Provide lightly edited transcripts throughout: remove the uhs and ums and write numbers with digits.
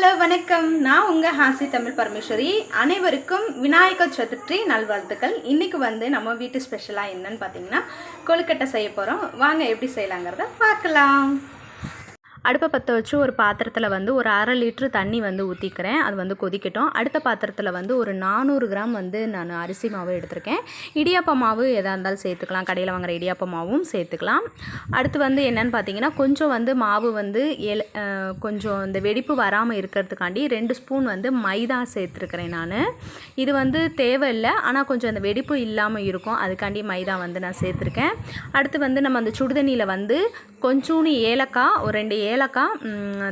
Hello வணக்கம். நான் உங்கள் ஹாசி தமிழ் பரமேஸ்வரி. அனைவருக்கும் விநாயகர் சதுர்த்தி நல்வாழ்த்துக்கள். இன்றைக்கி நம்ம வீட்டு ஸ்பெஷலாக என்னன்னு பார்த்தீங்கன்னா கொழுக்கட்டை செய்ய போகிறோம். வாங்க எப்படி செய்யலாங்கிறத பார்க்கலாம். அடுப்பை பற்ற வச்சு ஒரு பாத்திரத்தில் ஒரு 1/2 லிட்டரு தண்ணி ஊற்றிக்கிறேன். அது கொதிக்கட்டும். அடுத்த பாத்திரத்தில் ஒரு 400 கிராம் நான் அரிசி மாவு எடுத்திருக்கேன். இடியாப்ப மாவு எதாக இருந்தாலும் சேர்த்துக்கலாம். கடையில் வாங்குகிற இடியாப்ப மாவும் சேர்த்துக்கலாம். அடுத்து என்னென்னு பார்த்தீங்கன்னா கொஞ்சம் மாவு கொஞ்சம் இந்த வெடிப்பு வராமல் இருக்கிறதுக்காண்டி 2 ஸ்பூன் மைதா சேர்த்துருக்கிறேன் நான். இது தேவையில்லை, ஆனால் கொஞ்சம் அந்த வெடிப்பு இல்லாமல் இருக்கும், அதுக்காண்டி மைதா நான் சேர்த்துருக்கேன். அடுத்து நம்ம அந்த சுடுதண்ணியில் கொஞ்சோண்டு ஏலக்காய், ஒரு 2 ஏலக்காய்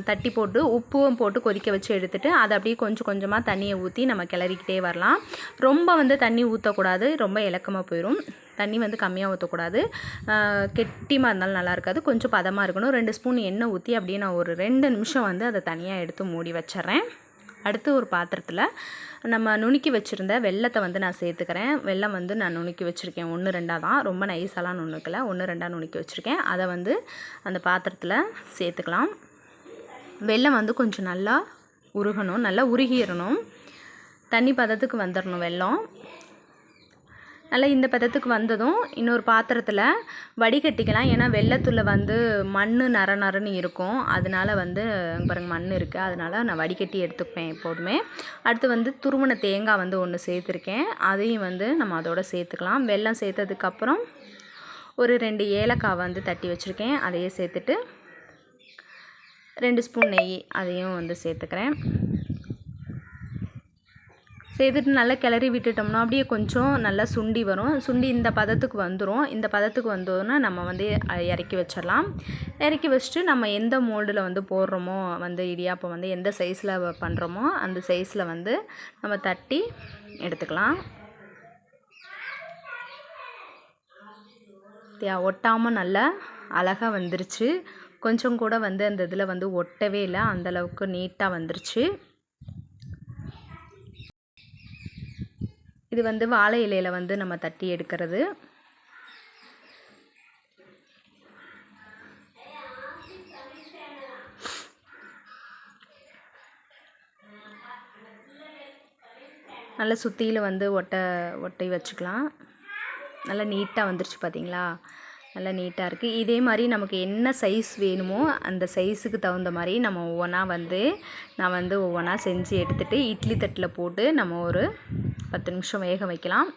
தட்டி போட்டு உப்பும் போட்டு கொதிக்க வச்சு எடுத்துகிட்டு அதை அப்படியே கொஞ்சம் கொஞ்சமாக தண்ணியை ஊற்றி நம்ம கிளறிக்கிட்டே வரலாம். ரொம்ப தண்ணி ஊற்றக்கூடாது, ரொம்ப இலக்கமாக போயிடும். தண்ணி கம்மியாக ஊற்றக்கூடாது, கெட்டிமாக இருந்தாலும் நல்லா இருக்காது, கொஞ்சம் பதமாக இருக்கணும். 2 ஸ்பூன் எண்ணெய் ஊற்றி அப்படியே நான் ஒரு 2 நிமிஷம் அதை தனியாக எடுத்து மூடி வச்சிட்றேன். அடுத்து ஒரு பாத்திரத்தில் நம்ம நுணுக்கி வச்சுருந்த வெல்லத்தை நான் சேர்த்துக்கிறேன். வெல்லம் நான் நுணுக்கி வச்சுருக்கேன். 1 2 தான், ரொம்ப நைஸெல்லாம் நுணுக்கலை, 1 2 நுணுக்கி வச்சுருக்கேன். அதை அந்த பாத்திரத்தில் சேர்த்துக்கலாம். வெல்லம் கொஞ்சம் நல்லா உருகணும், நல்லா உருகிடணும், தண்ணி பதத்துக்கு வந்துடணும் வெல்லம். நல்லா இந்த பதத்துக்கு வந்ததும் இன்னொரு பாத்திரத்தில் வடிகட்டிக்கலாம். ஏன்னா வெள்ளத்தில் மண் நரன்னு இருக்கும், அதனால் பாருங்கள் மண் இருக்குது, அதனால் நான் வடிகட்டி எடுத்துப்பேன் எப்போதுமே. அடுத்து துருவன தேங்காய் 1 சேர்த்துருக்கேன், அதையும் நம்ம அதோட சேர்த்துக்கலாம். வெல்லம் சேர்த்ததுக்கப்புறம் ஒரு 2 ஏலக்காய் தட்டி வச்சுருக்கேன், அதையே சேர்த்துட்டு 2 ஸ்பூன் நெய் அதையும் சேர்த்துக்கிறேன். சேர்த்துட்டு நல்லா கிளறி விட்டுட்டோம்னா அப்படியே கொஞ்சம் நல்லா சுண்டி வரும். சுண்டி இந்த பதத்துக்கு வந்துடும். இந்த பதத்துக்கு வந்தோன்னா நம்ம இறக்கி வச்சிடலாம். இறக்கி வச்சுட்டு நம்ம எந்த மோல்டில் போடுறோமோ இடியாப்பம் எந்த சைஸில் பண்ணுறோமோ அந்த சைஸில் நம்ம தட்டி எடுத்துக்கலாம். ஒட்டாமல் நல்லா அழகாக வந்துருச்சு. கொஞ்சம் கூட அந்த இதில் ஒட்டவே இல்லை, அந்தளவுக்கு நீட்டாக வந்துருச்சு. இது வாழை இலையில் நம்ம தட்டி எடுக்கிறது. நல்லா சுற்றியில் ஒட்டை வச்சுக்கலாம். நல்லா நீட்டாக வந்துருச்சு பார்த்தீங்களா, நல்லா நீட்டாக இருக்குது. இதே மாதிரி நமக்கு என்ன சைஸ் வேணுமோ அந்த சைஸுக்கு தகுந்த மாதிரி நம்ம ஒவ்வொன்றா நான் ஒவ்வொன்றா செஞ்சு எடுத்துகிட்டு இட்லி தட்டில் போட்டு நம்ம ஒரு 10 நிமிஷம் வேக வைக்கலாம்.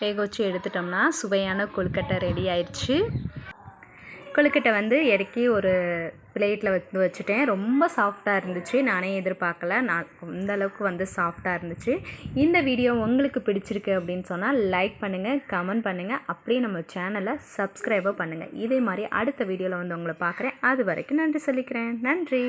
வேக வச்சு எடுத்துட்டோம்னா சுவையான கொழுக்கட்டை ரெடி ஆயிடுச்சு. கொழுக்கட்டை இறக்கி ஒரு பிளேட்டில் வச்சுட்டேன். ரொம்ப சாஃப்டாக இருந்துச்சு, நானே எதிர்பார்க்கல, நான் இந்தளவுக்கு சாஃப்டாக இருந்துச்சு. இந்த வீடியோ உங்களுக்கு பிடிச்சிருக்கு அப்படின்னு சொன்னால் லைக் பண்ணுங்கள், கமெண்ட் பண்ணுங்கள், அப்படியே நம்ம சேனலை சப்ஸ்கிரைபும் பண்ணுங்கள். இதே மாதிரி அடுத்த வீடியோவில் உங்களை பார்க்குறேன். அது வரைக்கும் நன்றி சொல்லிக்கிறேன். நன்றி.